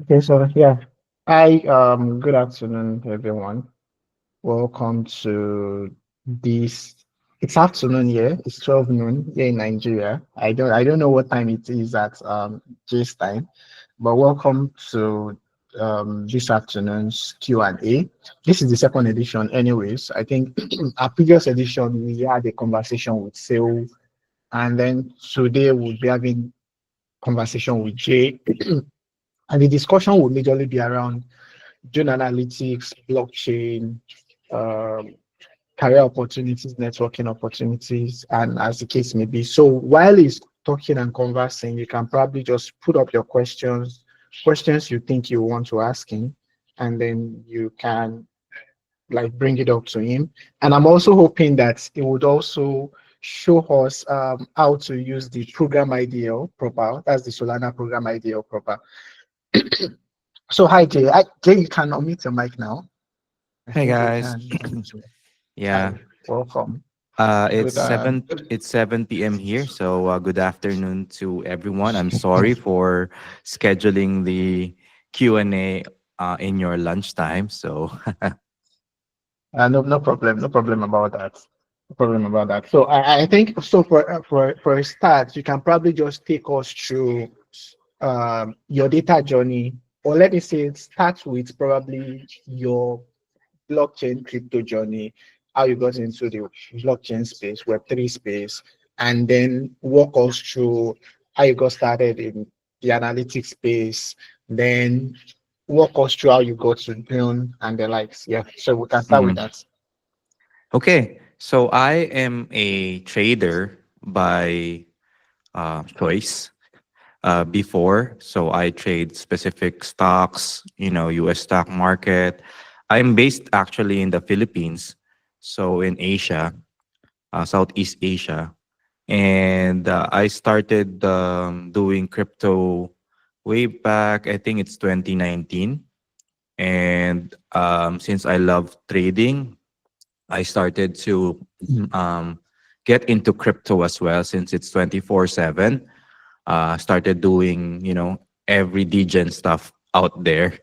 Okay, so yeah. Hi, good afternoon, everyone. Welcome to this. It's afternoon here. It's 12 noon here in Nigeria. I don't know what time it is at Jay's time, but welcome to this afternoon's Q&A. This is the second edition, anyways. I think our previous edition we had a conversation with Seo, and then today we'll be having conversation with Jay. And the discussion will majorly be around drone analytics, blockchain, um, career opportunities, networking opportunities, and as the case may be. So while he's talking and conversing, you can probably just put up your questions you think you want to ask him, and then you can like bring it up to him. And I'm also hoping that it would also show us how to use the program IDL proper. That's the Solana program IDL proper. So hi Jay. Jay, you can unmute your mic now. I Hey think you guys. can unmute your mic. Yeah. Hi, welcome. It's Good. 7 p.m. here, so good afternoon to everyone. I'm sorry for scheduling the Q&A in your lunchtime. So No problem. No problem about that. No problem about that. So I think so for a start, you can probably just take us through your data journey, or let me say, start with probably your blockchain crypto journey, how you got into the blockchain space, Web3 space, and then walk us through how you got started in the analytics space, then walk us through how you got to Dune and the likes. Yeah, so we can start with mhm. that. Okay, so I am a trader by choice. Before, so I trade specific stocks, U.S. stock market. I'm based actually in the Philippines, so in Asia, Southeast Asia. And I started doing crypto way back, I think it's 2019. And since I love trading, I started to um, get into crypto as well since it's 24/7. Started doing, every degen stuff out there,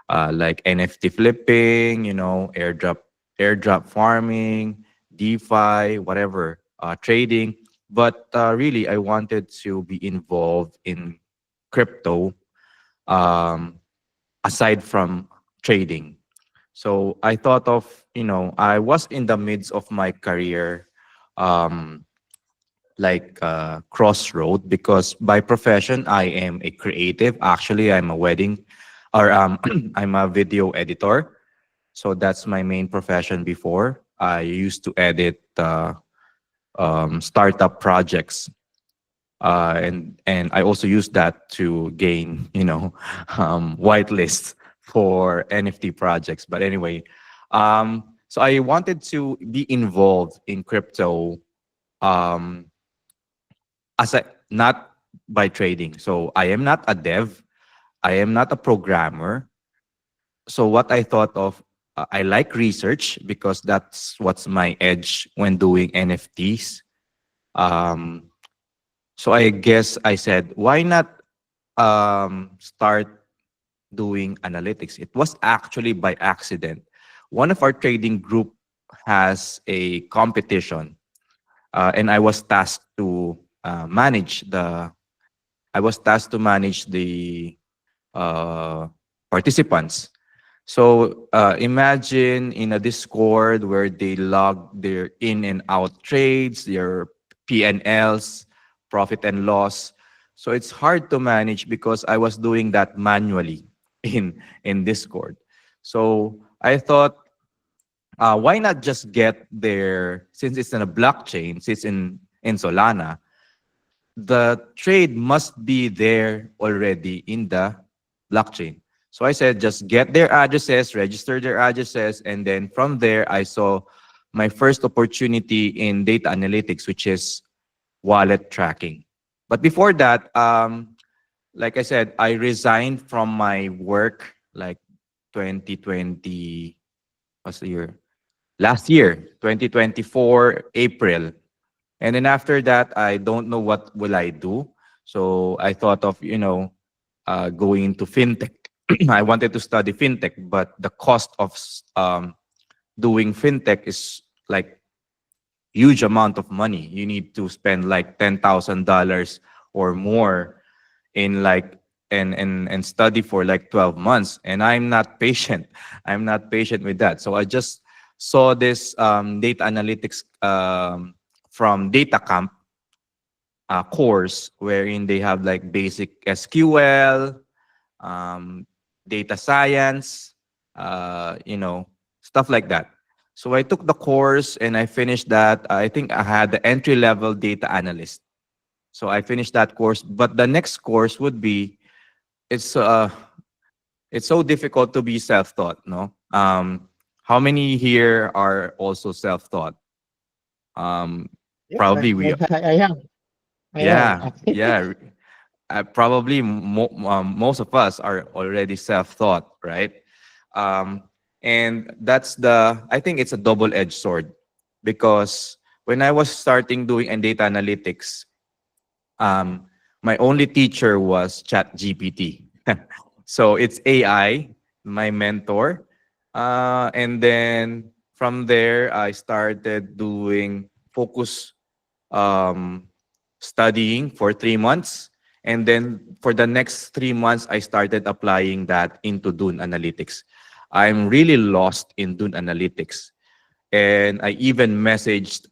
like NFT flipping, airdrop farming, DeFi, whatever, trading. But really, I wanted to be involved in crypto um, aside from trading. So I thought of, I was in the midst of my career, um, like crossroad, because by profession I am a creative. Actually, I'm a wedding or I'm a video editor. So that's my main profession before. I used to edit startup projects, and I also use that to gain, whitelists for NFT projects. But anyway, so I wanted to be involved in crypto, um, as a not by trading. So I am not a dev. I am not a programmer. So what I thought of, I like research because that's what's my edge when doing NFTs. Um, so I guess I said, why not start doing analytics? It was actually by accident. One of our trading group has a competition, and I was tasked to manage the uh, participants. So imagine in a Discord where they log their in and out trades, their P&Ls, profit and loss. So it's hard to manage because I was doing that manually in Discord. So I thought, why not just get there, since it's in a blockchain, since it's in Solana, the trade must be there already in the blockchain. So I said, just get their addresses, register their addresses, and then from there, I saw my first opportunity in data analytics, which is wallet tracking. But before that, like I said, I resigned from my work like 2020, what's the year? Last year, 2024, April. And then after that, I don't know what will I do. So I thought of, going into fintech. I wanted to study fintech, but the cost of doing fintech is like huge amount of money. You need to spend like $10,000 or more in like and study for like 12 months. And I'm not patient. I'm not patient with that. So I just saw this data analytics from DataCamp course wherein they have like basic SQL, um, data science, stuff like that. So I took the course and I finished that. I think I had the entry level data analyst. So I finished that course. But the next course would be it's uh it's so difficult to be self-taught, no? How many here are also self-taught? Um, Yeah, probably we I am. I am. yeah, yeah. Probably most of us are already self-taught, right? Um, and that's I think it's a double-edged sword because when I was starting doing data analytics, um, my only teacher was ChatGPT. So it's AI, my mentor. And then from there, I started doing focus um, studying for 3 months. And then for the next 3 months, I started applying that into Dune Analytics. I'm really lost in Dune Analytics. And I even messaged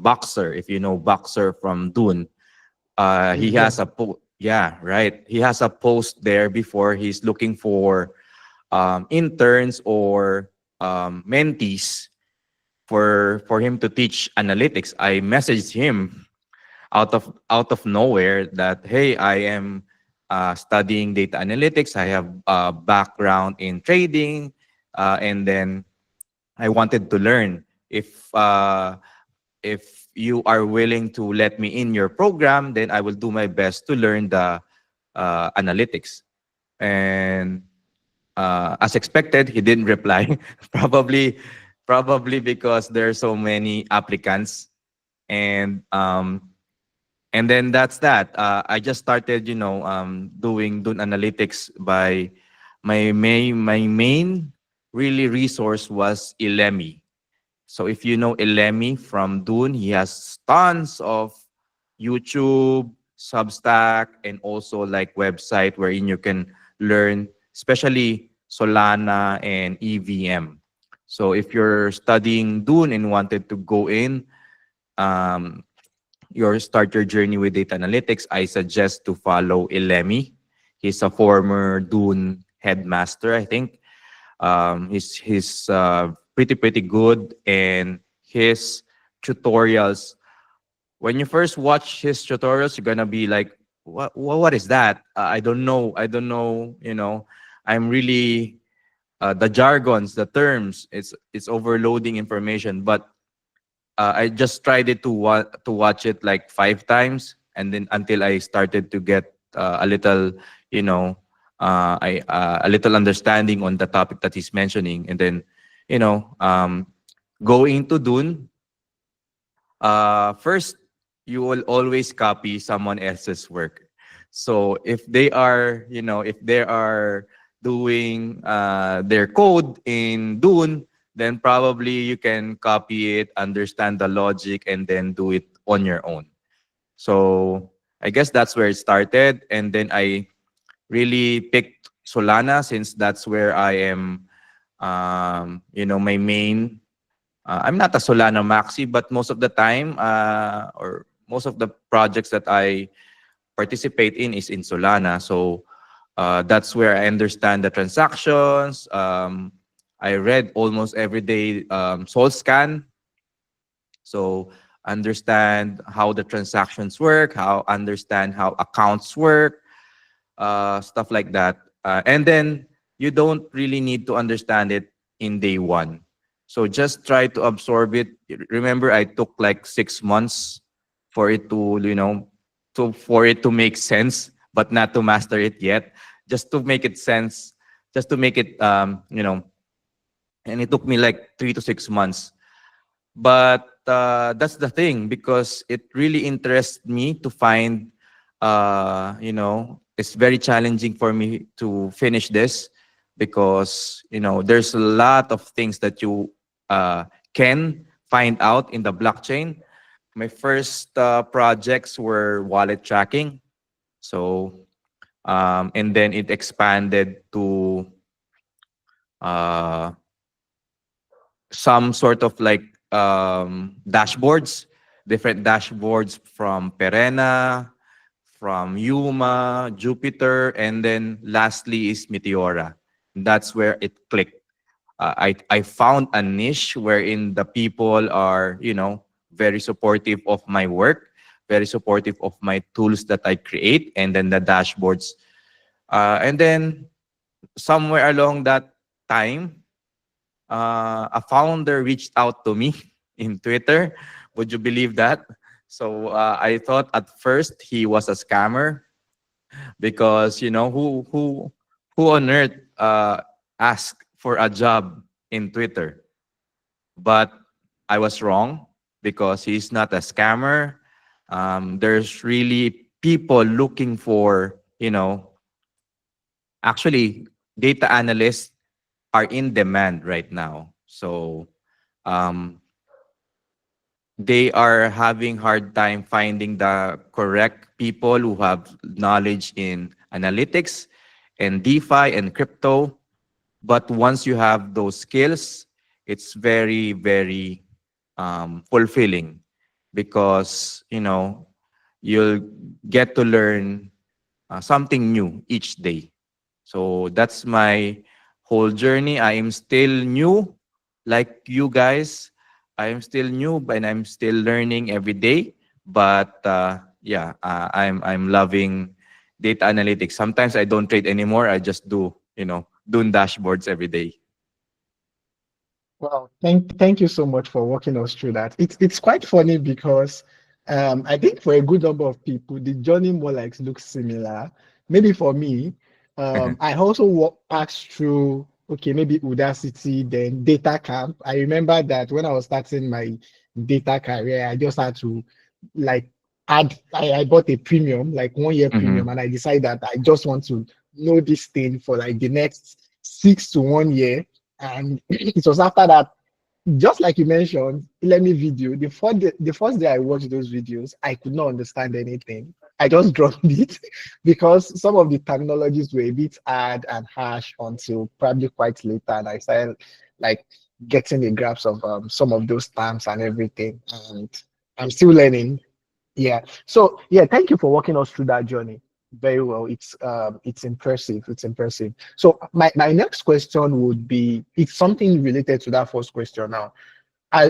Boxer, if you know Boxer from Dune. He has Yeah. yeah, right. He has a post there before he's looking for interns or mentees for him to teach analytics. I messaged him out of nowhere that hey, I am studying data analytics. I have a background in trading, and then I wanted to learn if you are willing to let me in your program, then I will do my best to learn the analytics. And as expected, he didn't reply. probably, probably because there are so many applicants, and then that's that. I just started, doing analytics by my main really resource was Elemi. So if you know Elemi from Dune, he has tons of YouTube, Substack, and also like website wherein you can learn, especially Solana and EVM. So if you're studying Dune and wanted to go in, um, start your journey with data analytics, I suggest to follow Elemi. He's a former Dune headmaster, I think. He's pretty good, and his tutorials. When you first watch his tutorials, you're gonna be like, what is that? I don't know. I don't know. I'm really the jargons, the terms. It's overloading information, but I just tried it to watch it like 5 times, and then until I started to get a little, you know, a little understanding on the topic that he's mentioning, and then, you know, um, going to Dune. First, you will always copy someone else's work. So if they are doing their code in Dune, then probably you can copy it, understand the logic, and then do it on your own. So I guess that's where it started. And then I really picked Solana since that's where I am, my main. I'm not a Solana maxi, but most of the time, or most of the projects that I participate in is in Solana. So that's where I understand the transactions. I read almost every day SolScan, so understand how the transactions work, understand how accounts work, stuff like that. And then you don't really need to understand it in day one. So just try to absorb it. Remember, I took like 6 months for it to, for it to make sense, but not to master it yet. Just to make it sense, just to make it, and it took me like 3 to 6 months. But that's the thing, because it really interests me to find, it's very challenging for me to finish this. because there's a lot of things that you uh, can find out in the blockchain. My first projects were wallet tracking. So and then it expanded to uh, some sort of like dashboards, different dashboards from Perena, from Yuma, Jupiter, and then lastly is Meteora. That's where it clicked. I found a niche wherein the people are very supportive of my work, very supportive of my tools that I create, and then the dashboards. And then somewhere along that time, a founder reached out to me in Twitter. Would you believe that? So I thought at first he was a scammer because who on earth asked for a job in Twitter? But I was wrong because he's not a scammer. There's really people looking for actually data analysts are in demand right now. So um, they are having hard time finding the correct people who have knowledge in analytics and DeFi and crypto. But once you have those skills, it's very, very fulfilling because you'll get to learn something new each day. So that's my whole journey. I am still new, like you guys. I am still new, and I'm still learning every day. But yeah, I'm loving data analytics. Sometimes I don't trade anymore. I just doing dashboards every day. Well, thank you so much for walking us through that. It's quite funny because I think for a good number of people, the journey more like looks similar. Maybe for me, I also passed through, okay, maybe Udacity, then Data Camp. I remember that when I was starting my data career, I just had to like I bought a premium, like 1 year premium, Mhm. and I decided that I just want to know this thing for like the next 6 to 1 year. And it was after that, just like you mentioned, let me video. The first day I watched those videos, I could not understand anything. I just dropped it because some of the terminologies were a bit hard and harsh until probably quite later. And I started like getting a grasp of some of those terms and everything. And I'm still learning. Yeah. So yeah, thank you for walking us through that journey. Very well. It's impressive. It's impressive. So my next question would be it's something related to that first question now.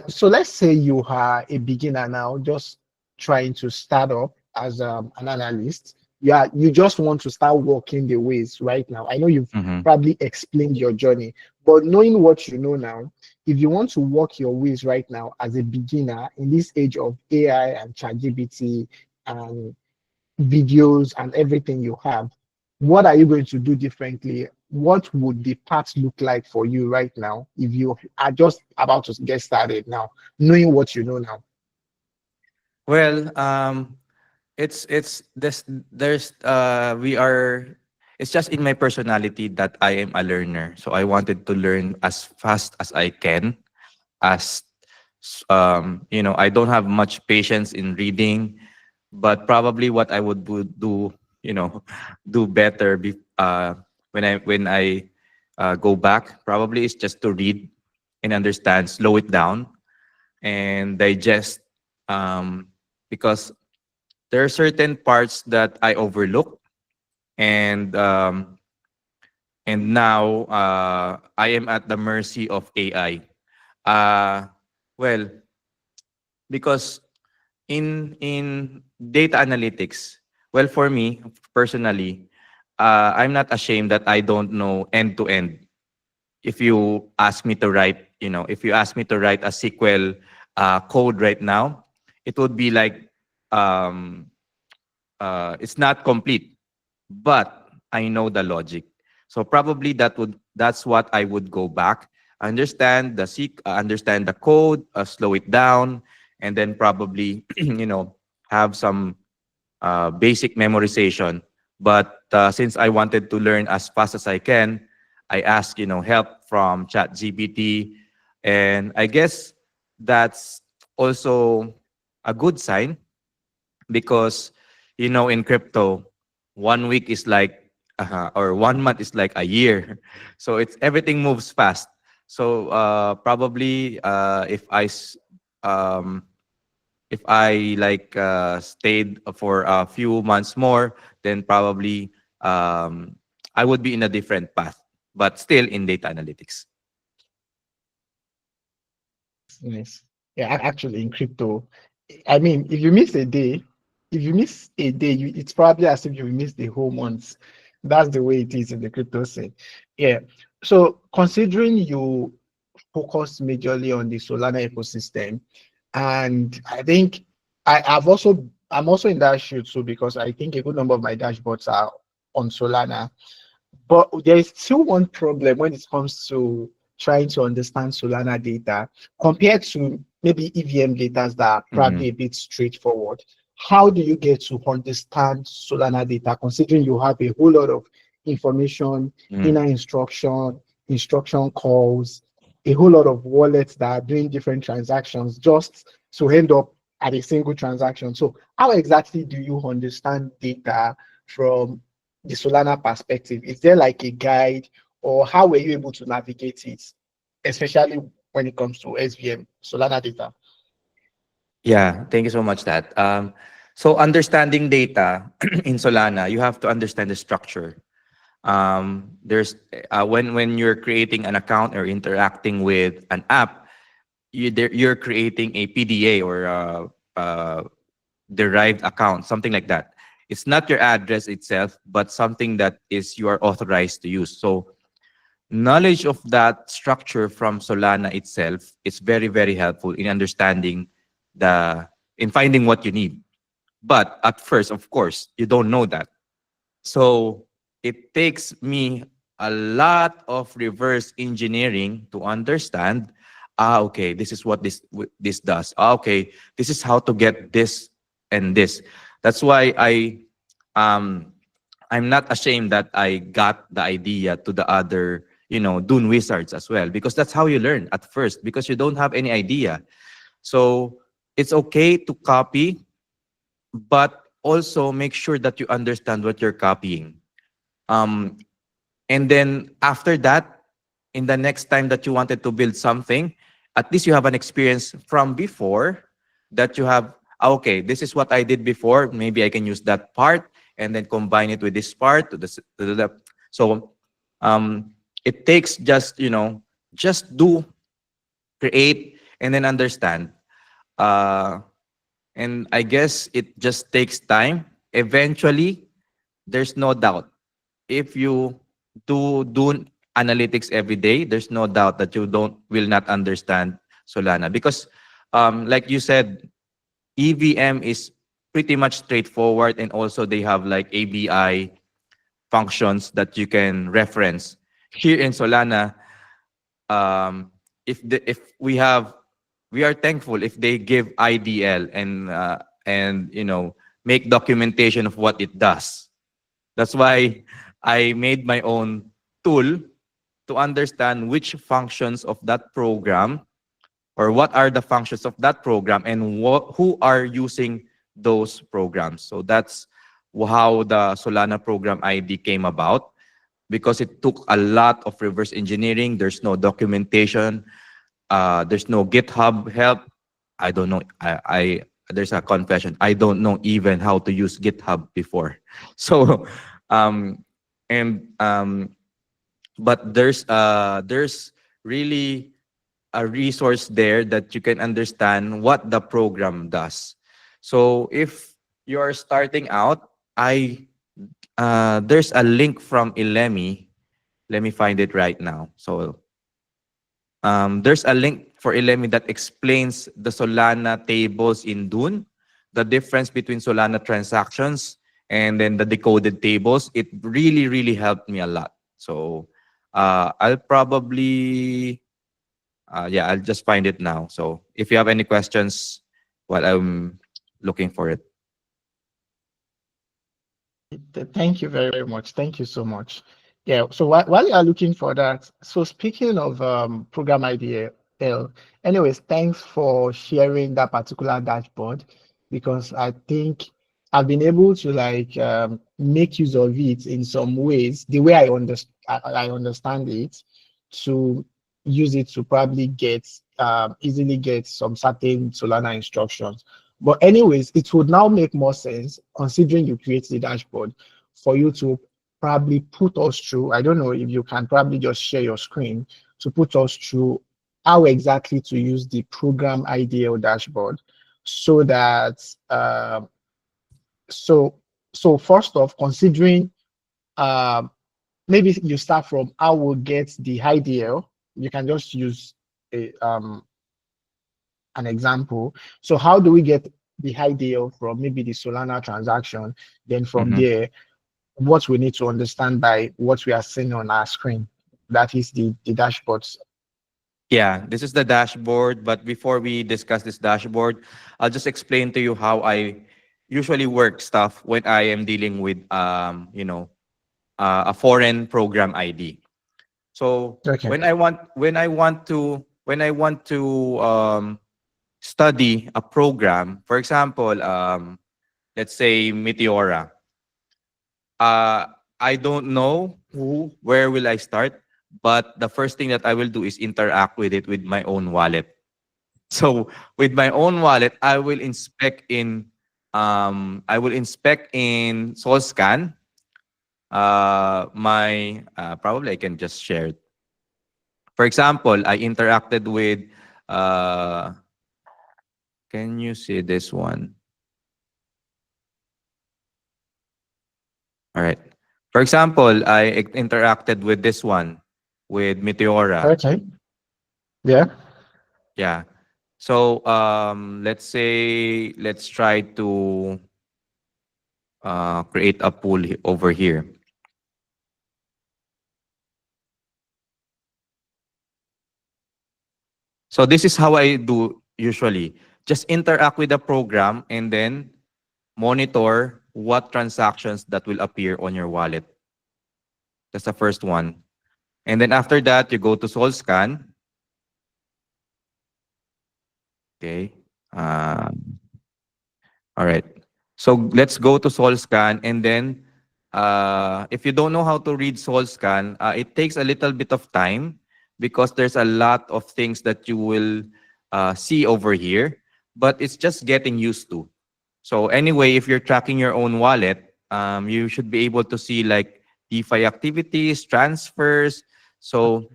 So let's say you are a beginner now, just trying to start up as an analyst. Yeah, you just want to start walking the ways right now. I know you've Mhm. probably explained your journey, but knowing what you know now, if you want to walk your ways right now as a beginner in this age of AI and ChatGPT and videos and everything you have, what are you going to do differently? What would the path look like for you right now if you are just about to get started now, knowing what you know now? Well, it's this there's we are it's just in my personality that I am a learner. So I wanted to learn as fast as I can. As I don't have much patience in reading, but probably what I would do, do better when I go back, probably is just to read and understand, slow it down and digest, um, because there are certain parts that I overlook, and now I am at the mercy of AI. Uh, well, because in data analytics, well, for me personally, I'm not ashamed that I don't know end to end. If you ask me to write, if you ask me to write a SQL code right now, it would be like um, it's not complete, but I know the logic. So probably that's what I would go back, understand the code, slow it down, and then probably have some basic memorization. But since I wanted to learn as fast as I can, I ask, help from ChatGPT, and I guess that's also a good sign because, in crypto, 1 week is like, or 1 month is like a year. So it's everything moves fast. So probably um, if I like stayed for a few months more, then probably I would be in a different path, but still in data analytics. Yes. Yeah, actually in crypto, I mean, if you miss a day, it's probably as if you missed the whole month. That's the way it is in the crypto scene. Yeah. So considering you focus majorly on the Solana ecosystem, and I think I'm also in that shoe too because I think a good number of my dashboards are on Solana. But there is still one problem when it comes to trying to understand Solana data compared to maybe EVM data that are probably Mhm. a bit straightforward. How do you get to understand Solana data considering you have a whole lot of information, Mm. inner instruction calls, a whole lot of wallets that are doing different transactions just to end up at a single transaction? So how exactly do you understand data from the Solana perspective? Is there like a guide, or how were you able to navigate it, especially when it comes to SVM, Solana data? Yeah, thank you so much. That so understanding data in Solana, you have to understand the structure. There's when you're creating an account or interacting with an app, you're creating a PDA or derived account, something like that. It's not your address itself, but something that is you are authorized to use. So knowledge of that structure from Solana itself is very, very helpful in understanding in finding what you need. But at first, of course, you don't know that. So it takes me a lot of reverse engineering to understand, okay, this is what this does. Okay, this is how to get this and this. That's why um I'm not ashamed that I got the idea to the other, Dune Wizards as well, because that's how you learn at first, because you don't have any idea. So it's okay to copy, but also make sure that you understand what you're copying. Um, and then after that, in the next time that you wanted to build something, at least you have an experience from before that you have, okay, this is what I did before. Maybe I can use that part and then combine it with this part. So it takes just do, create, and then understand. Uh, and I guess it just takes time. Eventually, there's no doubt if you do analytics every day, there's no doubt that you don't will not understand Solana because, like you said, EVM is pretty much straightforward, and also they have like ABI functions that you can reference. Here in Solana, um, if we are thankful if they give IDL and make documentation of what it does. That's why I made my own tool to understand which functions of that program or what are the functions of that program and who are using those programs. So that's how the Solana program ID came about because it took a lot of reverse engineering. There's no documentation. There's no GitHub help. I don't know. I there's a confession. I don't know even how to use GitHub before. So, um, and but there's really a resource there that you can understand what the program does. So if you're starting out, I there's a link from Elemi. Let me find it right now. So there's a link for Elemi that explains the Solana tables in Dune, the difference between Solana transactions and then the decoded tables. It really, really helped me a lot. So I'll probably, yeah, I'll just find it now. So if you have any questions while I'm looking for it. Thank you very much. Thank you so much. Yeah, so while you are looking for that, so speaking of program idea, anyways, thanks for sharing that particular dashboard because I think I've been able to like make use of it in some ways, the way I understand it, to use it to probably get easily get some certain Solana instructions. But anyways, it would now make more sense considering you create the dashboard for you to probably put us through. I don't know if you can probably just share your screen to put us through how exactly to use the program IDL dashboard so that so so first off, considering um maybe you start from how we'll get the IDL. You can just use a an example. So how do we get the IDL from maybe the Solana transaction? Then from Mhm. there, what we need to understand by what we are seeing on our screen. That is the dashboards. Yeah, this is the dashboard. But before we discuss this dashboard, I'll just explain to you how I usually work stuff when I am dealing with a foreign program ID. So Okay. when I want to study a program, for example, let's say Meteora. Uh, I don't know where will I start, but the first thing that I will do is interact with it with my own wallet. So with my own wallet, I will inspect in SolScan. My probably I can just share it. For example, I interacted with. Uh, can you see this one? All right. For example, I interacted with this one with Meteora. Okay. Yeah. Yeah. So let's try to create a pool over here. So this is how I do usually. Just interact with the program and then monitor what transactions that will appear on your wallet. That's the first one. And then after that, you go to SolScan. Okay. Uh, all right. So let's go to SolScan and then if you don't know how to read SolScan, it takes a little bit of time because there's a lot of things that you will see over here, but it's just getting used to. So anyway, if you're tracking your own wallet, you should be able to see like DeFi activities, transfers. So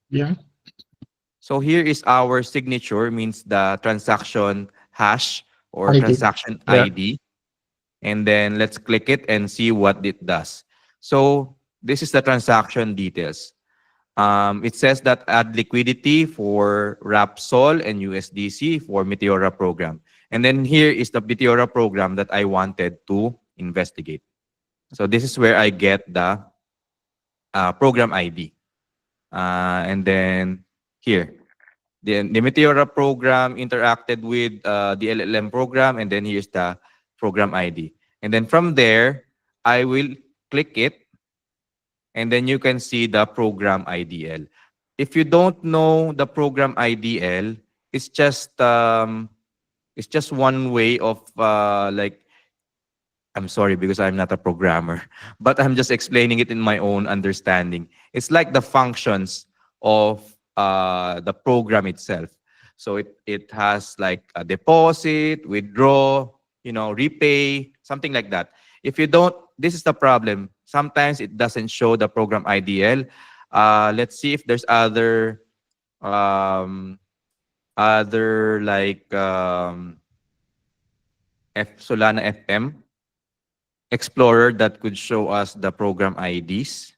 Yeah. so here is our signature, means the transaction hash or I did. transaction Yeah. ID. And then let's click it and see what it does. So this is the transaction details. It says that add liquidity for Rapsol and USDC for Meteora program. And then here is the Meteora program that I wanted to investigate. So this is where I get the program ID. And then here, the Meteora program interacted with the LLM program, and then here's the program ID. And then from there, I will click it, and then you can see the program IDL. If you don't know the program IDL, it's just one way of like, I'm sorry because I'm not a programmer, but I'm just explaining it in my own understanding. It's like the functions of the program itself. So it has like a deposit, withdraw, repay, something like that. If you don't, this is the problem. Sometimes it doesn't show the program IDL. Let's see if there's um, other like Solana FM Explorer that could show us the program IDs.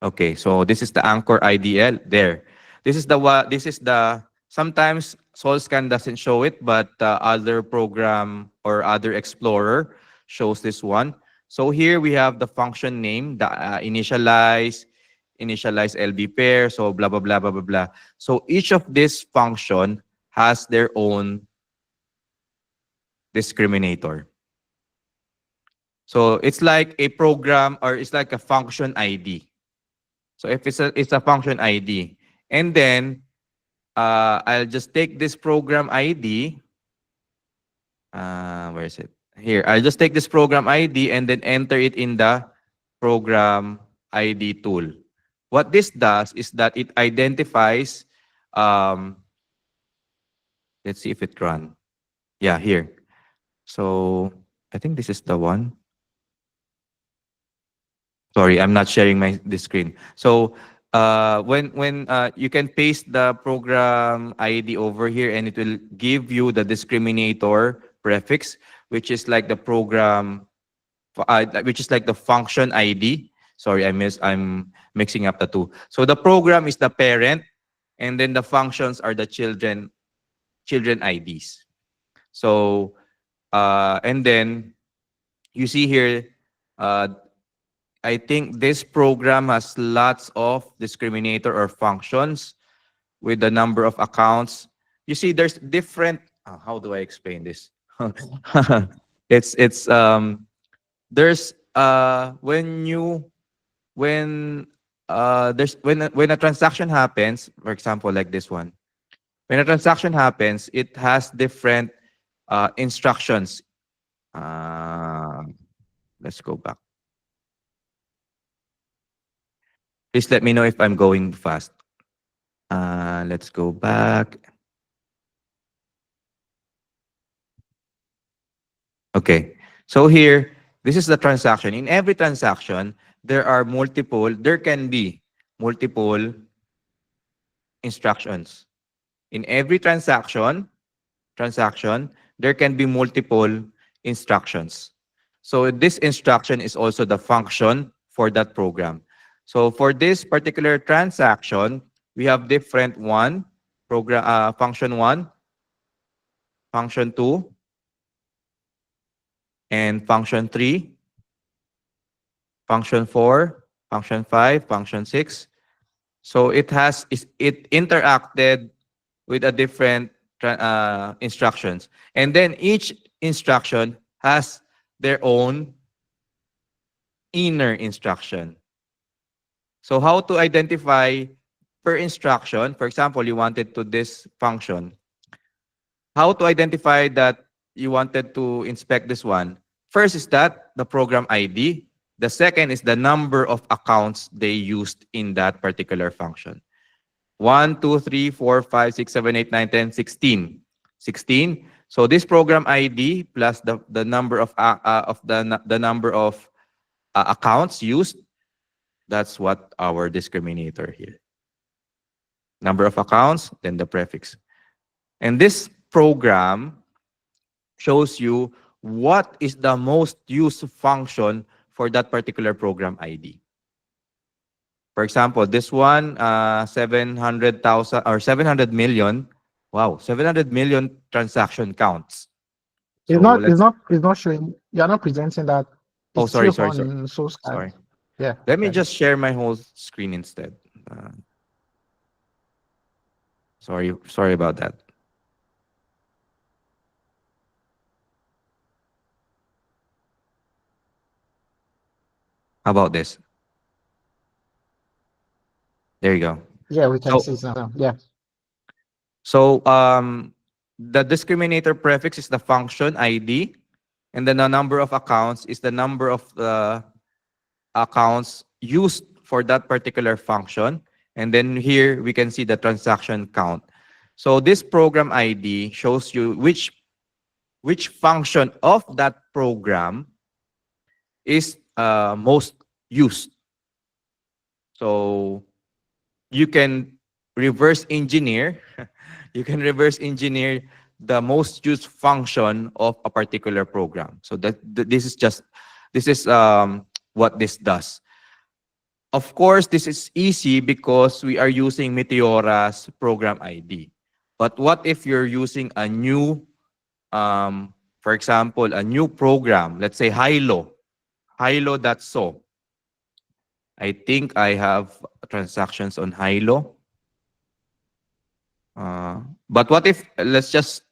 Okay, so this is the Anchor IDL there. This is the sometimes SolScan doesn't show it, but other program or other explorer shows this one. So here we have the function name, the initialize LB pair, so blah blah blah blah blah blah. So each of this function has their own discriminator. So it's like a program or it's like a function ID. So if it's a function ID, and then I'll just take this program ID. Where is it? Here, I'll just take this program ID and then enter it in the program ID tool. What this does is that it identifies, um, let's see if it run. Yeah, here. So I think this is the one. Sorry, I'm not sharing this screen. So when you can paste the program ID over here, and it will give you the discriminator prefix, which is like the program, which is like the function ID. Sorry, I'm mixing up the two. So the program is the parent, and then the functions are the children IDs. So and then you see here, uh, I think this program has lots of discriminator or functions with the number of accounts. You see, there's different. How do I explain this? It's there's when there's when a transaction happens, for example, like this one. When a transaction happens, it has different instructions. Uh, let's go back. Please let me know if I'm going fast. Let's go back. Okay. So here, this is the transaction. In every transaction, there can be multiple instructions. In every transaction, there can be multiple instructions. So this instruction is also the function for that program. So for this particular transaction, we have different function one, function two, and function three, function four, function five, function six. So it interacted with a different instructions. And then each instruction has their own inner instruction. So how to identify per instruction, for example, you wanted to this function. How to identify that you wanted to inspect this one? First is that the program ID. The second is the number of accounts they used in that particular function. 1, 2, 3, 4, 5, 6, 7, 8, 9, 10, 16. 16. So this program ID plus the number of the number of accounts used, that's what our discriminator here. Number of accounts, then the prefix. And this program shows you what is the most used function for that particular program ID. For example, this one, 700,000 or 700 million. Wow, 700 million transaction counts. It's So not. It's let's, not. It's not showing. You're not presenting that. oh, It's sorry, still sorry, sorry. on source card. Sorry. Yeah. Let me Got it. just share my whole screen instead. Sorry about that. How about this? There you go. Yeah, we can So, see it now. Yeah. so the discriminator prefix is the function ID, and then the number of accounts is the number of accounts used for that particular function. And then here we can see the transaction count. So this program ID shows you which function of that program is most used. So you can reverse engineer, you can reverse engineer the most used function of a particular program. So this is what this does. Of course, this is easy because we are using Meteora's program ID. But what if you're using a new, for example, a new program, let's say Hilo.so. I think I have transactions on Hilo. But what if let's just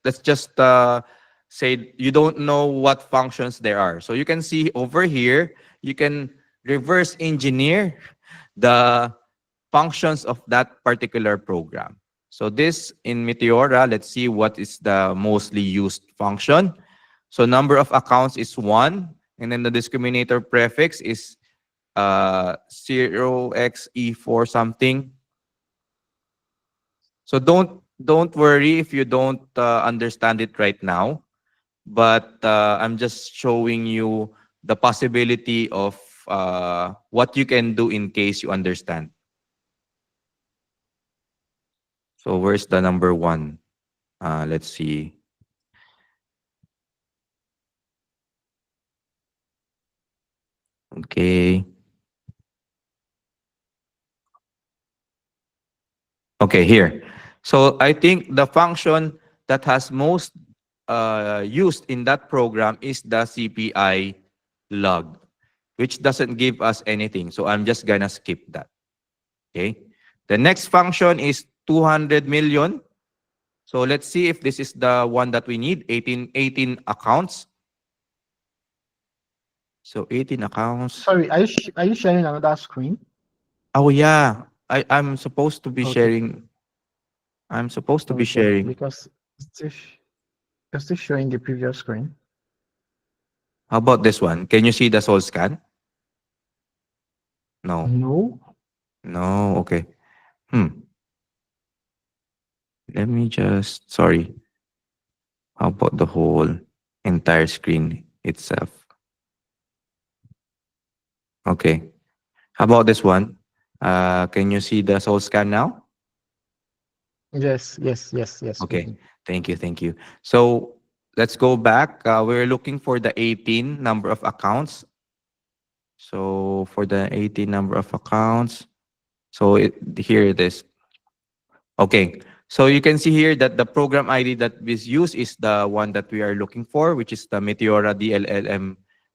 say you don't know what functions there are. So you can see over here, you can reverse engineer the functions of that particular program. So this in Meteora, let's see what is the mostly used function. So number of accounts is 1, and then the discriminator prefix is 0xe4 something. So don't worry if you don't understand it right now, but I'm just showing you the possibility of what you can do in case you understand. So where's the number 1? Let's see. Okay. Okay, here. So I think the function that has most used in that program is the CPI log, which doesn't give us anything. So I'm just gonna skip that. Okay. The next function is 200 million. So let's see if this is the one that we need. 18 accounts. So 18 accounts. Sorry, are you sharing another screen? Oh yeah. I'm supposed to be Okay. sharing. I'm supposed to be Okay. sharing. Because it's still showing the previous screen. How about this one? Can you see the soul scan? No. No. No. Okay. Hmm. Let me just, sorry. How about the whole entire screen itself? Okay. How about this one? Can you see the soul scan now? Yes, we Okay. can. Thank you. Thank you. So let's go back. We're looking for the 18 number of accounts. So for the 18 number of accounts, so here it is. Okay. So you can see here that the program ID that is used is the one that we are looking for, which is the Meteora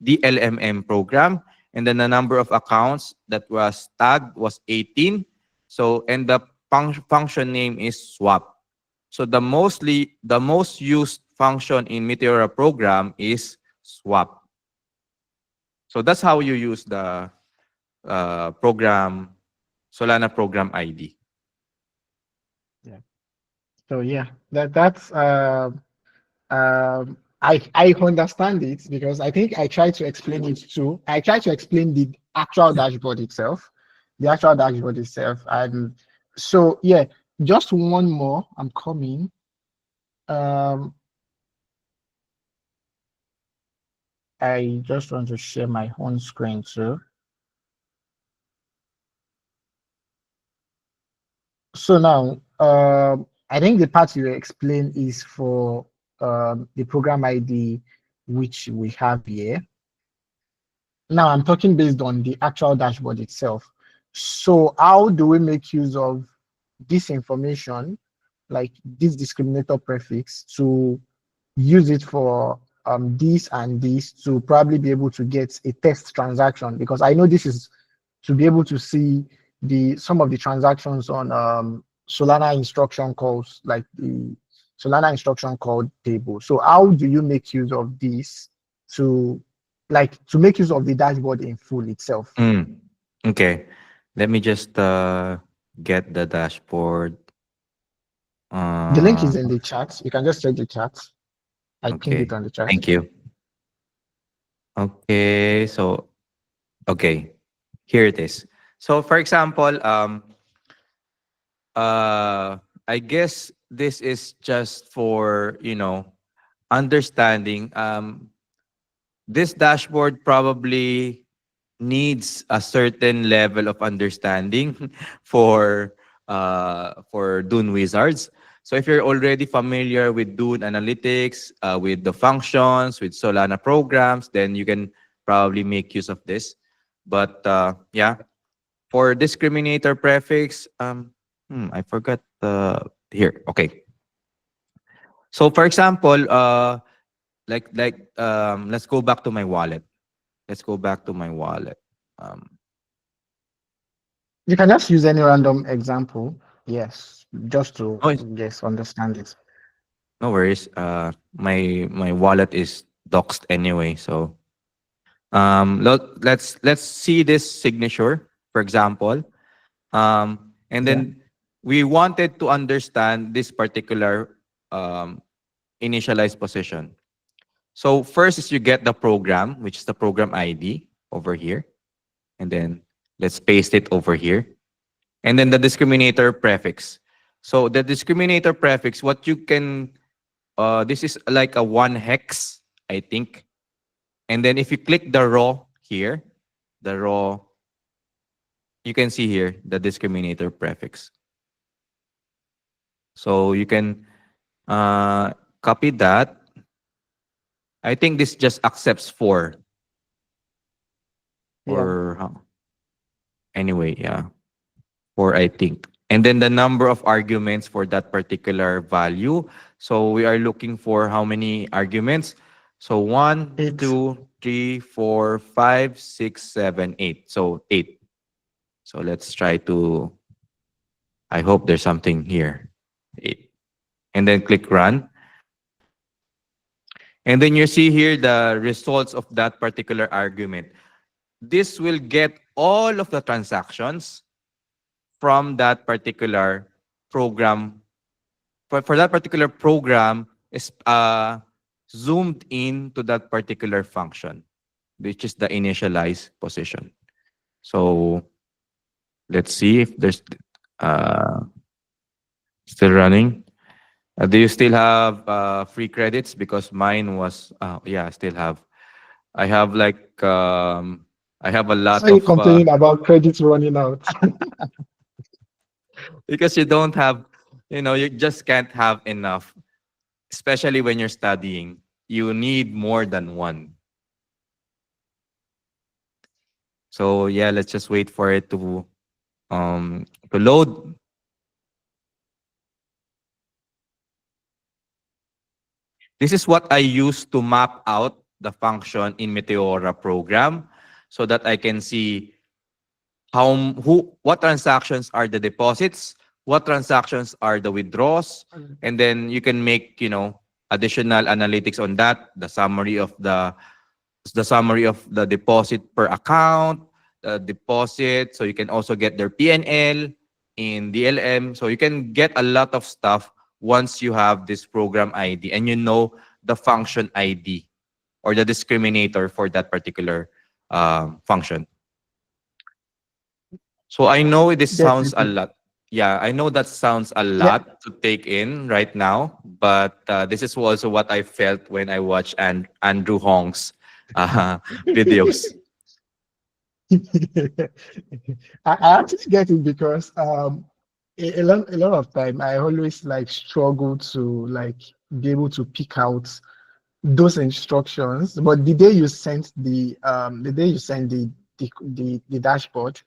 DLMM program. And then the number of accounts that was tagged was 18. So, and the function name is swap. So the most used function in Meteora program is swap. So that's how you use the program, Solana program ID. Yeah. So yeah, that's I understand it because I think I tried to explain it too. I tried to explain the actual dashboard itself, and so yeah, just one more. I'm coming. Um, I just want to share my own screen too. So now, I think the part you explain is for the program ID, which we have here. Now I'm talking based on the actual dashboard itself. So how do we make use of this information, like this discriminator prefix, to use it for this and this to probably be able to get a test transaction? Because I know this is to be able to see the some of the transactions on Solana instruction calls, like the Solana instruction call table. So how do you make use of this to to make use of the dashboard in full itself? Mm. Okay. Let me just get the dashboard. The link Uh, is in the chat. You can just check the chat. I pinned it okay. on the chat. Thank you. Okay. So, okay. Here it is. So, for example, I guess this is just for, understanding. This dashboard probably needs a certain level of understanding for Dune Wizards. So if you're already familiar with Dune Analytics, with the functions, with Solana programs, then you can probably make use of this. But yeah, for discriminator prefix, I forgot here. Okay. So for example, let's go back to my wallet. Let's go back to my wallet. Um, You can just use any random example. Yes, just to oh, yes understand it. No worries. My wallet is doxed anyway, so let's see this signature, for example. And Yeah. then we wanted to understand this particular um, initialized position. So first is you get the program, which is the program ID over here, and then let's paste it over here, and then the discriminator prefix. So the discriminator prefix, what you can, this is like a one hex, I think. And then if you click the raw here, the raw, you can see here the discriminator prefix. So you can copy that. I think this just accepts four Yeah. or anyway, yeah, four I think. And then the number of arguments for that particular value. So we are looking for how many arguments? So one, It's two, three, four, five, six, seven, eight. So eight. So let's try to, I hope there's something here. Eight. And then click run. And then you see here the results of that particular argument. This will get all of the transactions from that particular program. For that particular program is zoomed in to that particular function, which is the initialize position. So let's see if there's uh, still running. Do you still have free credits? Because mine was, yeah, I still have. I have like, I have a so lot you of, complaining about credits running out. because you don't have, you just can't have enough, especially when you're studying. You need more than one. So yeah, let's just wait for it to load. This is what I use to map out the function in Meteora program so that I can see what transactions are the deposits, what transactions are the withdrawals, and then you can make, additional analytics on that, the deposit per account, the deposit, so you can also get their PNL in DLM. So you can get a lot of stuff once you have this program ID and you know the function ID or the discriminator for that particular function. So I know this sounds a Definitely. lot. Yeah, I know that sounds a Yeah. lot to take in right now, but this is also what I felt when I watched Andrew Hong's uh, videos. I actually get it because a lot of time I always like struggle to like be able to pick out those instructions. But the day you sent the dashboard,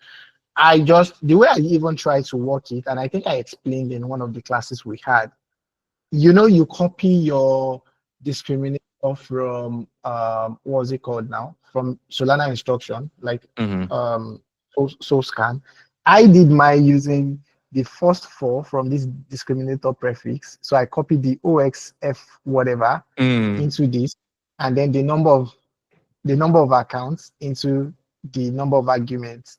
I just the way I even try to work it, and I think I explained in one of the classes we had, you copy your discriminator from what's it called now? From Solana instruction, like Mhm. so scan. I did my using the first four from this discriminator prefix. So I copied the OXF whatever Mm. into this, and then the number of accounts into the number of arguments,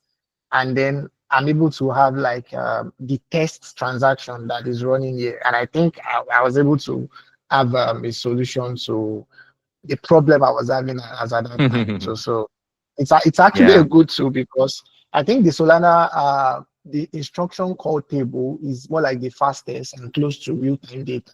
and then I'm able to have like the test transaction that is running here. And I think I was able to have a solution to the problem I was having as at that time. So it's actually a Yeah, good tool because I think the Solana the instruction call table is more like the fastest and close to real-time data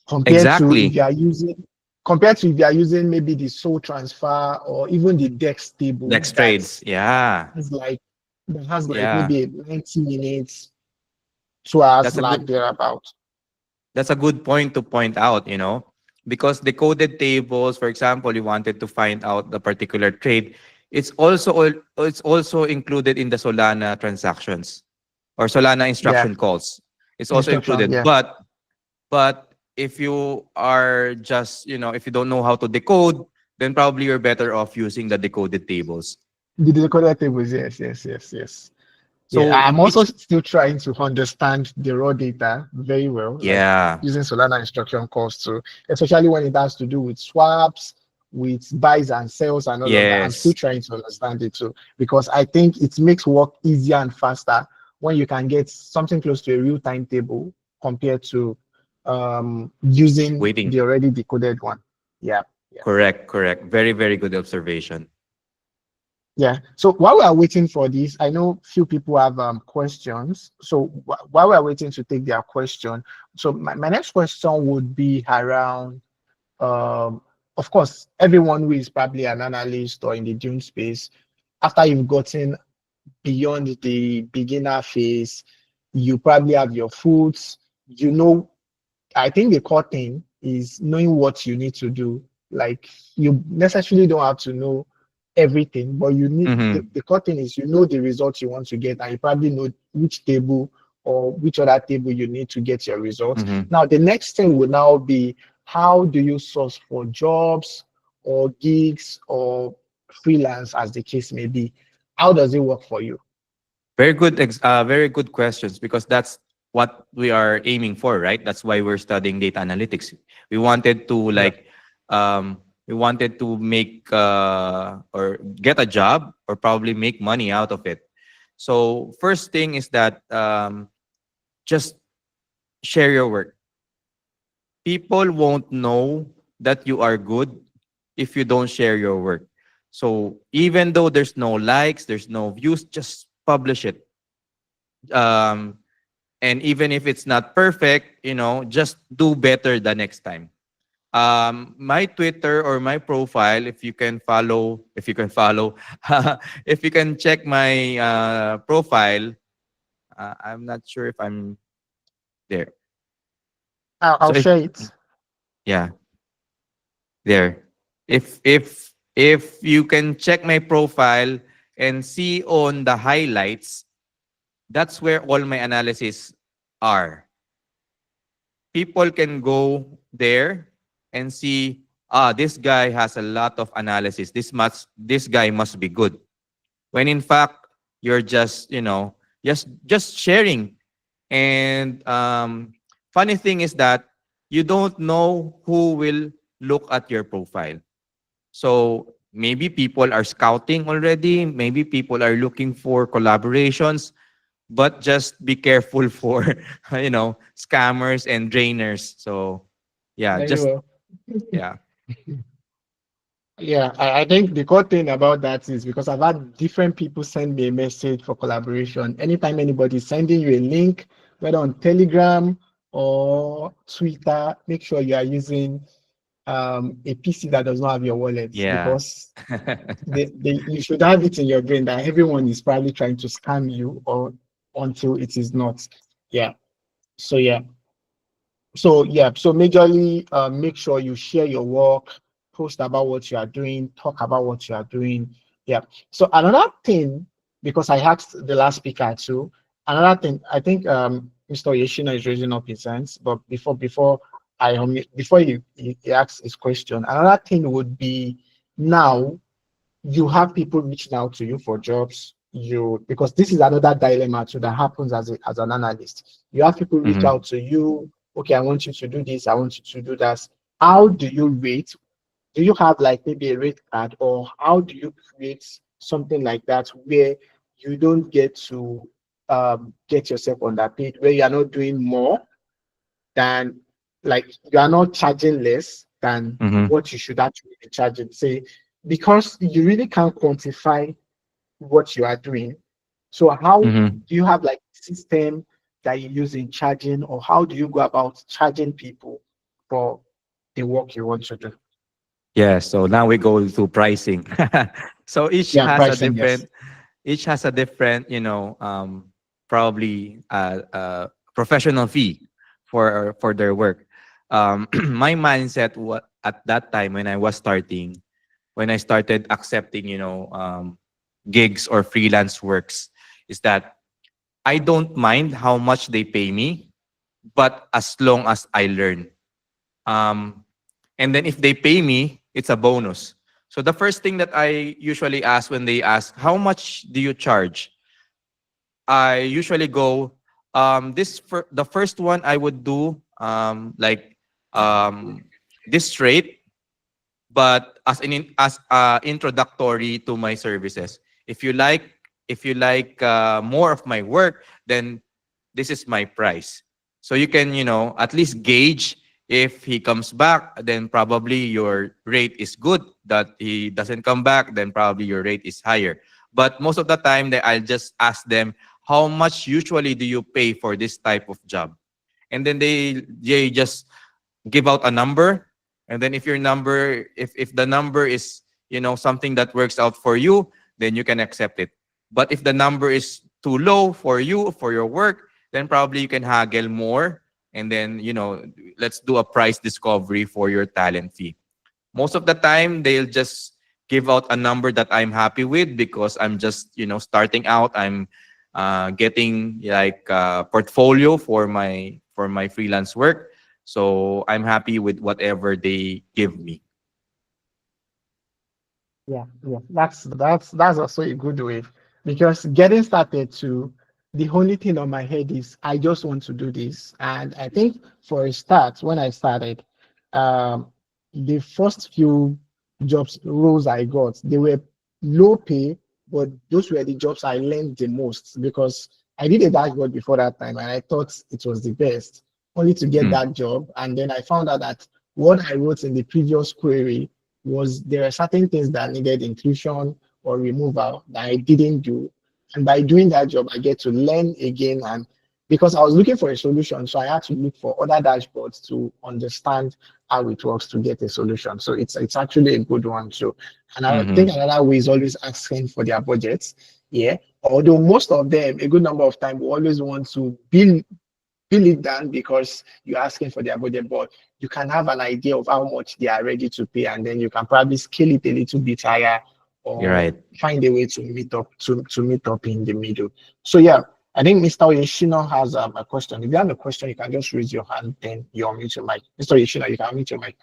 compared to if exactly. you are using compared to if you are using maybe the soul transfer or even the dex table Next trades. Yeah. is like that has like Yeah. maybe 90 minutes, 2 hours That's a lag good thereabout. that's a good point to point out, because decoded tables, for example, you wanted to find out the particular trade, it's also included in the Solana transactions or Solana Yeah, instruction calls. It's also instruction. included. Yeah, But if you are just, if you don't know how to decode, then probably you're better off using the decoded tables. the decoded tables. Yes, yes, yes, yes. Yeah, So I'm also each, still trying to understand the raw data very well, like yeah, using Solana instruction calls to, especially when it has to do with swaps, with buys and sells and all of that. I'm still yes, trying to understand it too, because I think it makes work easier and faster when you can get something close to a real timetable compared to using waiting. the already decoded one. Yeah. Yeah. Correct, correct. Very, very good observation. Yeah. So while we are waiting for this, I know few people have questions. So while we are waiting to take their question, so my next question would be around um of course everyone who is probably an analyst or in the Dune space, after you've gotten beyond the beginner phase, you probably have your foods, you know. I think the core thing is knowing what you need to do. Like you necessarily don't have to know everything, but you need Mm-hmm, the core thing is you know the results you want to get, and you probably know which table or which other table you need to get your results. mm-hmm. Now, the next thing will now be how do you source for jobs or gigs or freelance, as the case may be. How does it work for you? Very good questions because that's what we are aiming for, right? That's why we're studying data analytics. We wanted to Yeah. like, we wanted to make or get a job or probably make money out of it. So first thing is that just share your work. People won't know that you are good if you don't share your work. So even though there's no likes, there's no views, just publish it. Um, and even if it's not perfect, just do better the next time. My Twitter or my profile, if you can follow, if you can check my profile, I'm not sure if I'm there. I'll So if share it. yeah, there. If you can check my profile and see on the highlights, that's where all my analysis are. People can go there and see, this guy has a lot of analysis. This guy must be good. When in fact you're just just sharing. And funny thing is that you don't know who will look at your profile. So maybe people are scouting already, maybe people are looking for collaborations, but just be careful for scammers and drainers. So yeah, Very just well. yeah. Yeah, I think the core thing about that is because I've had different people send me a message for collaboration. Anytime anybody is sending you a link, whether on Telegram or Twitter, make sure you are using a PC that does not have your wallet, Yeah. because you should have it in your brain that everyone is probably trying to scam you, or until it is not. Yeah. So yeah. So majorly, make sure you share your work, post about what you are doing, talk about what you are doing. Yeah. So another thing, because I asked the last speaker too, another thing, I think Mr. Yoshino is raising up his hands, but before he asks his question, another thing would be, now you have people reaching out to you for jobs. Because this is another dilemma too that happens as an analyst. You have people reach Hmm. out to you. Okay, I want you to do this. I want you to do that. How do you rate? Do you have like maybe a rate card, or how do you create something like that where you don't get to get yourself underpaid, where you are not doing more than, like, you are not charging less than Hmm. what you should actually be charging? Say, because you really can't quantify what you are doing. So how Hmm. do you have like system that you use in charging, or how do you go about charging people for the work you want to do? Yeah. So now we go to pricing. So Yeah, pricing, yes. each has a different, probably professional fee for their work. My mindset at that time when I was starting, when I started accepting, gigs or freelance works, is that I don't mind how much they pay me, but as long as I learn. Um, and then if they pay me, it's a bonus. So the first thing that I usually ask when they ask, how much do you charge? I usually go the first one I would do like this straight, but as introductory to my services. If you like more of my work, then this is my price. So you can, at least gauge if he comes back, then probably your rate is good. That he doesn't come back, then probably your rate is higher. But most of the time, I'll just ask them, how much usually do you pay for this type of job? And then they just give out a number. And then if the number is, something that works out for you, then you can accept it. But if the number is too low for you, for your work, then probably you can haggle more. And then, let's do a price discovery for your talent fee. Most of the time, they'll just give out a number that I'm happy with, because I'm just, starting out. I'm getting like a portfolio for my freelance work. So I'm happy with whatever they give me. Yeah, yeah, that's also a good way, because getting started to the only thing on my head is I just want to do this. And I think for a start, when I started, um, the first few jobs roles I got, they were low pay, but those were the jobs I learned the most, because I did a dashboard before that time and I thought it was the best, only to get Mm, that job. And then I found out that what I wrote in the previous query was there are certain things that needed inclusion or removal that I didn't do. And by doing that job, I get to learn again. And because I was looking for a solution, so I had to look for other dashboards to understand how it works to get a solution. So it's actually a good one too. And I think mhm. another way is always asking for their budgets. Yeah. Although most of them, a good number of time, will always want to bill it down because you're asking for their budget, but you can have an idea of how much they are ready to pay, and then you can probably scale it a little bit higher You're or right. find a way to meet up in the middle. So yeah, I think Mr. Yoshino has a question. If you have a question, you can just raise your hand, then you unmute your mic. Mr. Yoshino, you can unmute your mic.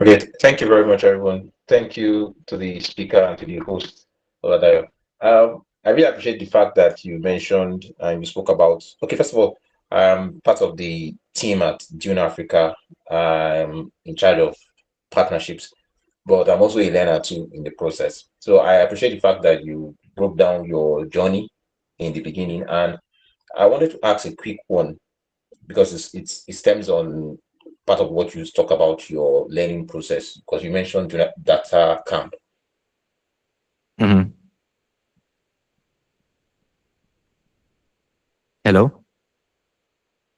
Okay, thank you very much, everyone. Thank you to the speaker and to the host, Oladayo. I really appreciate the fact that you mentioned and you spoke about. Okay, first of all, I'm part of the team at Dune Africa. I'm in charge of partnerships, but I'm also a learner too in the process. So I appreciate the fact that you broke down your journey in the beginning, and I wanted to ask a quick one because it stems on part of what you talk about your learning process because you mentioned data camp. Mhm. Hello?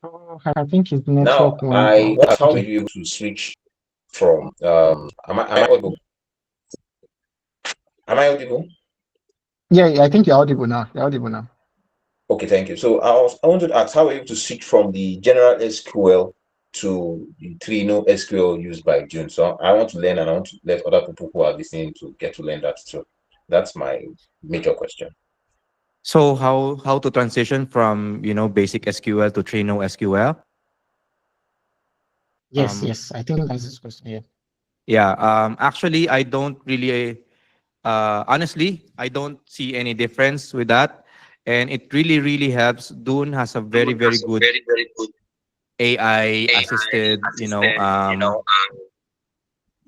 Oh, I think his Now, network went I down. want to ask how were Okay. you able to switch from am I audible? Am I audible? Yeah, yeah, I think you're audible now. You're audible now. Okay, thank you. So I wanted to ask how were you able to switch from the general SQL to the Trino SQL used by June. So I want to learn and I want to let other people who are listening to get to learn that too. That's my major question. So how to transition from, basic SQL to Trino SQL? Yes, Um, yes, I think that's his question. Yeah. yeah. Actually, I don't really. Honestly, I don't see any difference with that, and it really really helps. Dune has a very Dune very has a good very, very good AI AI assisted. assisted,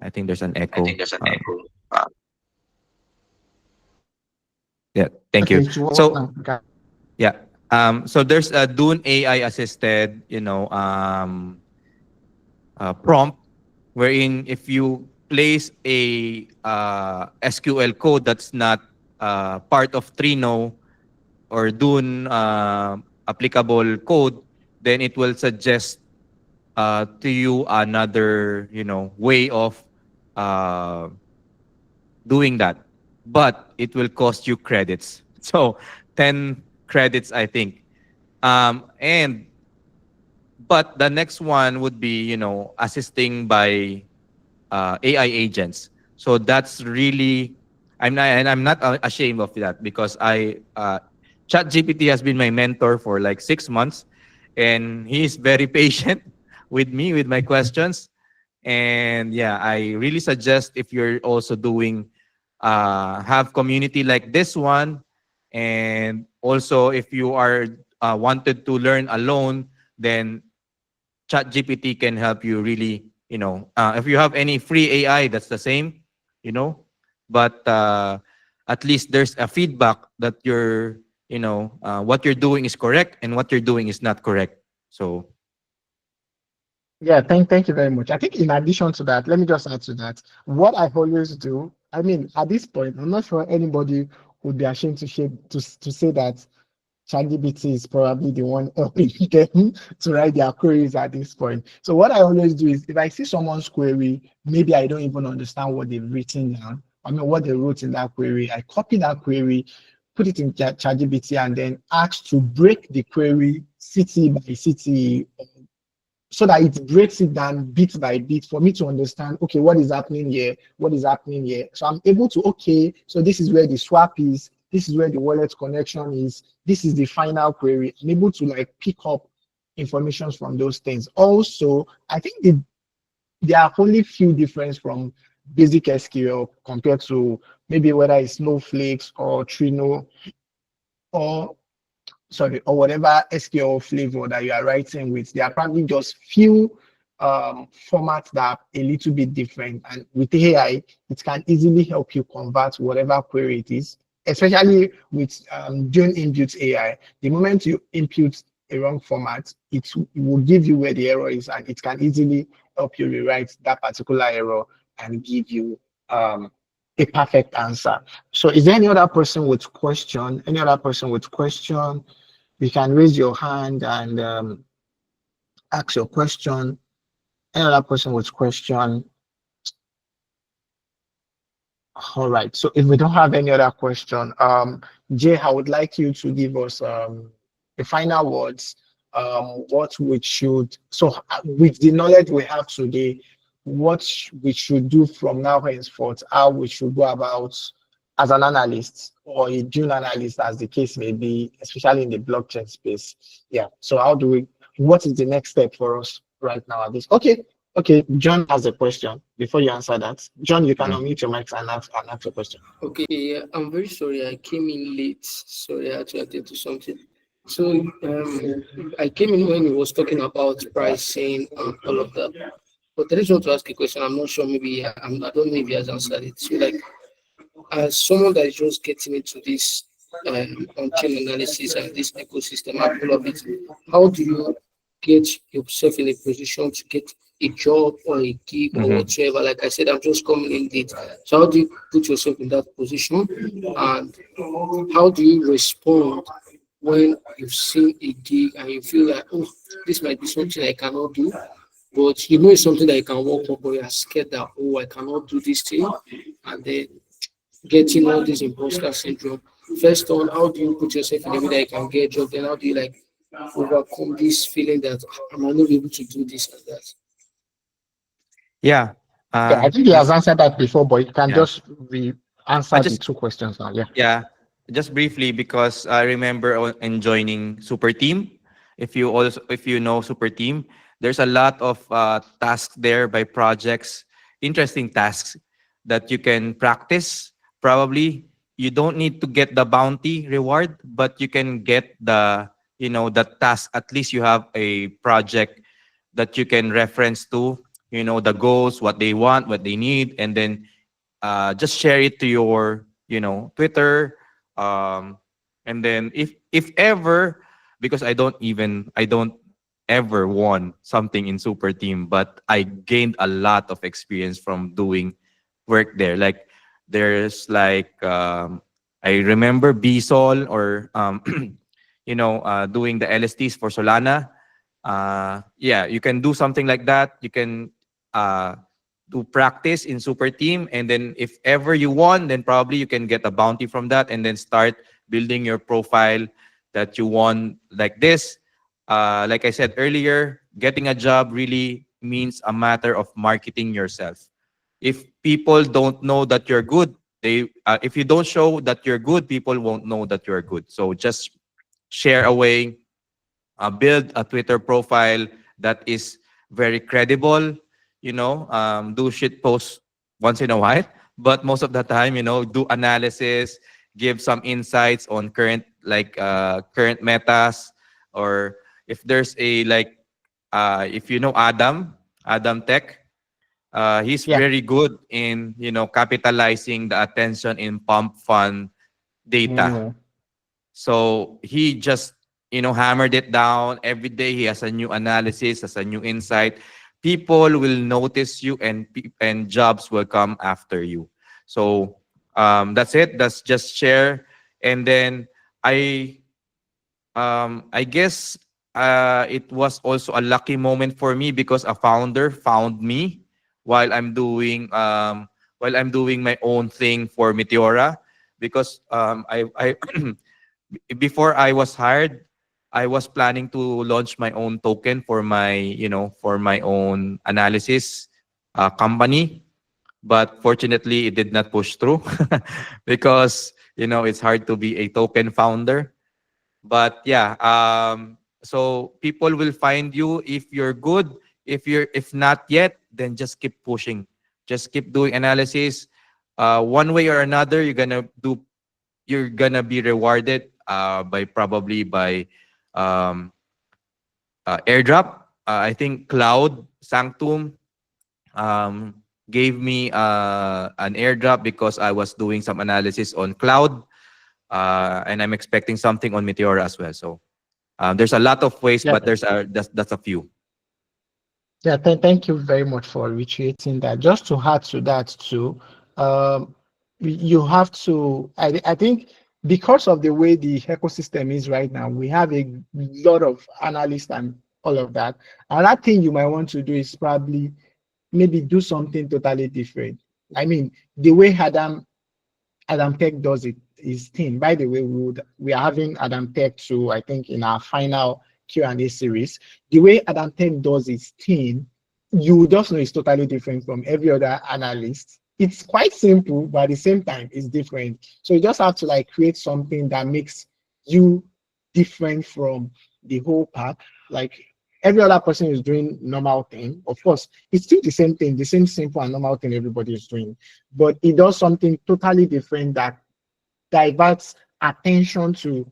I think there's an I think echo. there's an echo. Yeah. Thank Okay, you. it should work So now. Okay. yeah. So there's a Dune AI assisted, prompt wherein if you place a SQL code that's not part of Trino or Dune applicable code, then it will suggest to you another, way of uh, doing that. But it will cost you credits. So 10 credits, I think. And but the next one would be, assisting by AI agents. So that's really, I'm not ashamed of that because ChatGPT has been my mentor for like 6 months, and he's very patient with me with my questions. And yeah, I really suggest if you're also doing have community like this one, And also, if you are wanted to learn alone, then ChatGPT can help you really, if you have any free AI, that's the same, you know, but at least there's a feedback that what you're doing is correct and what you're doing is not correct. So, Yeah, thank you very much. I think in addition to that, let me just add to that. What I always do, I mean, at this point, I'm not sure anybody would be ashamed to say that ChatGPT is probably the one helping them to write their queries at this point. So what I always do is if I see someone's query, maybe I don't even understand what they've written down. I mean, what they wrote in that query, I copy that query, put it in ChatGPT, and then ask to break the query city by city so that it breaks it down bit by bit for me to understand, okay, what is happening here? What is happening here? So I'm able to, okay, so this is where the swap is. This is where the wallet connection is. This is the final query. I'm able to like pick up information from those things. Also, I think there are only few difference from basic SQL compared to maybe whether it's Snowflakes or Trino or or whatever SQL flavor that you are writing with. There are probably just few formats that are a little bit different. And with AI, it can easily help you convert whatever query it is, especially with doing input AI. The moment you input a wrong format, it will give you where the error is, and it can easily help you rewrite that particular error and give you a perfect answer. So is there any other person with question? Any other person with question? You can raise your hand and ask your question. Any other person with question? All right. So if we don't have any other question, Jay, I would like you to give us the final words. What we should with the knowledge we have today, what we should do from now henceforth, how we should go about as an analyst or a junior analyst, as the case may be, especially in the blockchain space. Yeah. So what is the next step for us right now at this? Okay, John has a question. Before you answer that, John, you can mm. unmute your mic and ask your question. Okay, yeah, I'm very sorry. I came in late. Sorry, I had to attend to something. So I came in when he was talking about pricing and all of that. But I just want to ask a question. I'm not sure. Maybe I don't know if he has answered it. So, like, as someone that is just getting into this on-chain analysis and this ecosystem and all of it, how do you get yourself in a position to get a job or a gig or whatsoever? Like I said, I'm just coming in late. So how do you put yourself in that position? And how do you respond when you've seen a gig and you feel like, oh, this might be something I cannot do, but you know it's something that you can work on, but you're scared that, oh, I cannot do this thing, and then getting all this imposter syndrome. First on, how do you put yourself in a way that you can get a job? Then how do you like overcome this feeling that I might not be able to do this and that? Yeah. Yeah, I think he has answered that before, but you can Yeah. just answer the just- two questions now. Yeah. Yeah, just briefly because I remember in joining Super Team. If you know Super Team, there's a lot of tasks there by projects, interesting tasks that you can practice. Probably you don't need to get the bounty reward, but you can get the task. At least you have a project that you can reference to. The goals, what they want, what they need, and then just share it to your Twitter, and then if ever, because I don't ever won something in Super Team, but I gained a lot of experience from doing work there. Like there's like I remember BSOL or doing the LSTs for Solana. Yeah, you can do something like that. You can do practice in Super Team, and then if ever you won, then probably you can get a bounty from that, and then start building your profile that you won like this. Like I said earlier, getting a job really means a matter of marketing yourself. If people don't know that you're good, if you don't show that you're good, people won't know that you're good. So just share away, build a Twitter profile that is very credible, do shit posts once in a while, but most of the time, do analysis, give some insights on current current metas, or if there's a if you know Adam Tech, he's Yeah. very good in capitalizing the attention in pump fund data. Mm. So he just hammered it down every day. He has a new analysis, has a new insight. People will notice you, and jobs will come after you. So that's it. That's just share. And then I guess it was also a lucky moment for me because a founder found me while I'm doing my own thing for Meteora, because I before I was hired, I was planning to launch my own token for my own analysis company, but fortunately it did not push through because it's hard to be a token founder. But yeah, so people will find you if you're good. If not yet, then just keep pushing. Just keep doing analysis. One way or another, you're gonna be rewarded by airdrop. I think Cloud Sanctum um, gave me an airdrop because I was doing some analysis on Cloud, and I'm expecting something on Meteora as well. So there's a lot of ways, Yeah. but that's a few. Yeah, thank you very much for reiterating that. Just to add to that too, um, you have to, I think because of the way the ecosystem is right now, we have a lot of analysts and all of that. Another thing you might want to do is probably maybe do something totally different. I mean, the way Adam Tech does it is thing. By the way, we are having Adam Tech to, I think, in our final Q&A series. The way Adam Tech does his thing, you just know it's totally different from every other analyst. It's quite simple, but at the same time, it's different. So you just have to like create something that makes you different from the whole pack. Like every other person is doing normal thing. Of course, it's still the same thing, the same simple and normal thing everybody is doing, but it does something totally different that diverts attention to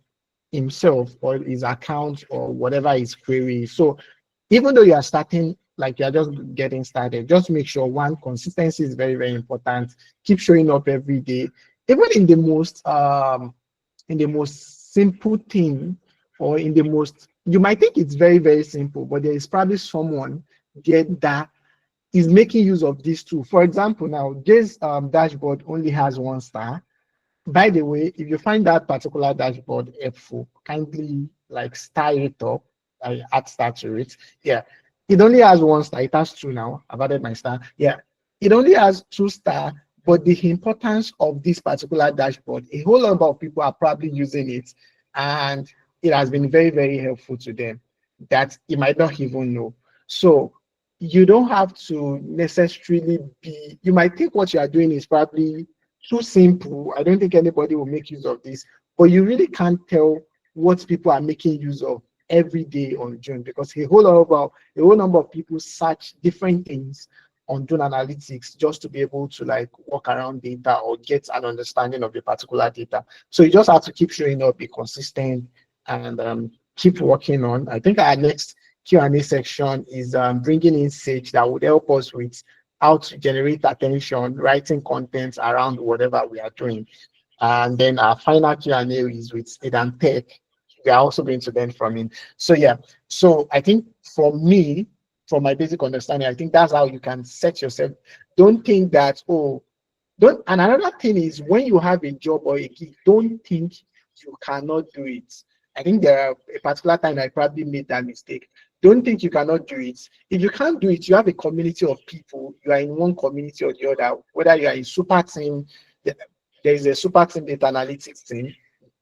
himself or his account or whatever his query is. So even though you are starting, like you're just getting started, just make sure one, consistency is very, very important. Keep showing up every day, even in the most simple thing, or in the most, you might think it's very, very simple, but there is probably someone there that is making use of this tool. For example, now Jay's dashboard only has 1 star. By the way, if you find that particular dashboard helpful, kindly like star it up, add star to it. Yeah, it only has 1 star. It has 2 now. I've added my star. Yeah, it only has 2 star, but the importance of this particular dashboard, a whole lot of people are probably using it, and it has been very, very helpful to them that you might not even know. So you don't have to necessarily be, you might think what you are doing is probably too simple. I don't think anybody will make use of this, but you really can't tell what people are making use of every day on June, because a whole number of people search different things on June Analytics just to be able to like walk around data or get an understanding of a particular data. So you just have to keep showing up, be consistent, and keep working on. I think our next Q&A section is bringing in Sage that would help us with how to generate attention, writing content around whatever we are doing. And then our final Q&A is with Adam Tech. We are also going to learn from him. So yeah, so I think for me, from my basic understanding, I think that's how you can set yourself. Don't think that, and another thing is when you have a job or a gig, don't think you cannot do it. I think there are a particular time I probably made that mistake. Don't think you cannot do it. If you can't do it, you have a community of people. You are in one community or the other, whether you are in super team, there is a super team data analytics team,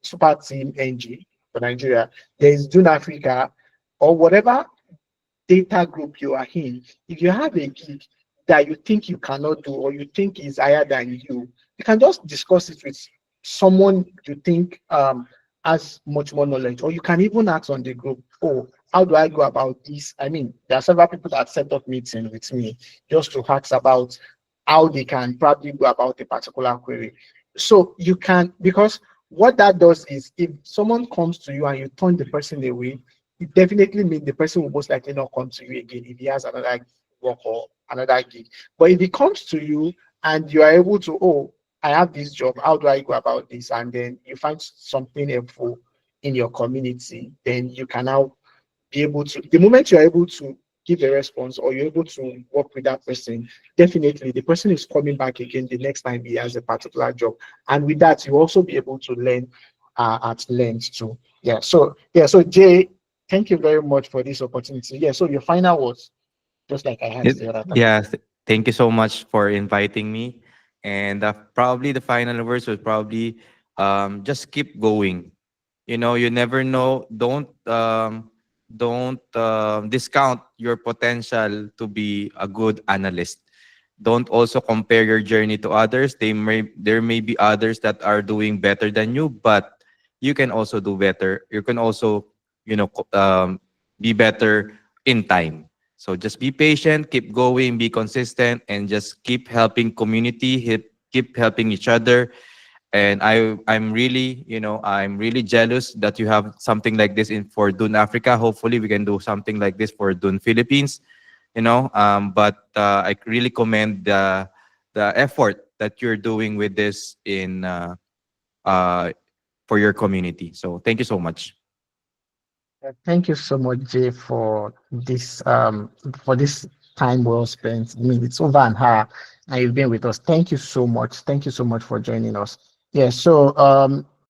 super team NG for Nigeria, there is June Africa, or whatever data group you are in. If you have a gig that you think you cannot do or you think is higher than you can just discuss it with someone you think has much more knowledge, or you can even ask on the group, how do I go about this? I mean, there are several people that set up meetings with me just to ask about how they can probably go about a particular query. So you can, because what that does is if someone comes to you and you turn the person away, it definitely means the person will most likely not come to you again if he has another work or another gig. But if he comes to you and you are able to, oh, I have this job, how do I go about this? And then you find something helpful in your community, then you can now be able to, the moment you're able to give a response or you're able to work with that person, definitely the person is coming back again the next time he has a particular job. And with that, you also be able to learn at length too. So Jay, thank you very much for this opportunity. Yeah, so your final words, just like I had It, the other time. yeah, thank you so much for inviting me. And probably the final words was probably just keep going. You know, you never know. Don't discount your potential to be a good analyst. Don't also compare your journey to others. There may be others that are doing better than you, but you can also do better. You can also, be better in time. So just be patient, keep going, be consistent, and just keep helping community, keep helping each other. And I'm really jealous that you have something like this in for Dun Africa. Hopefully we can do something like this for Dun Philippines. But I really commend the effort that you're doing with this in uh, for your community. So thank you so much. Thank you so much, Jay, for this time well spent. I mean, it's over an hour and you've been with us. Thank you so much. Thank you so much for joining us. Yeah, so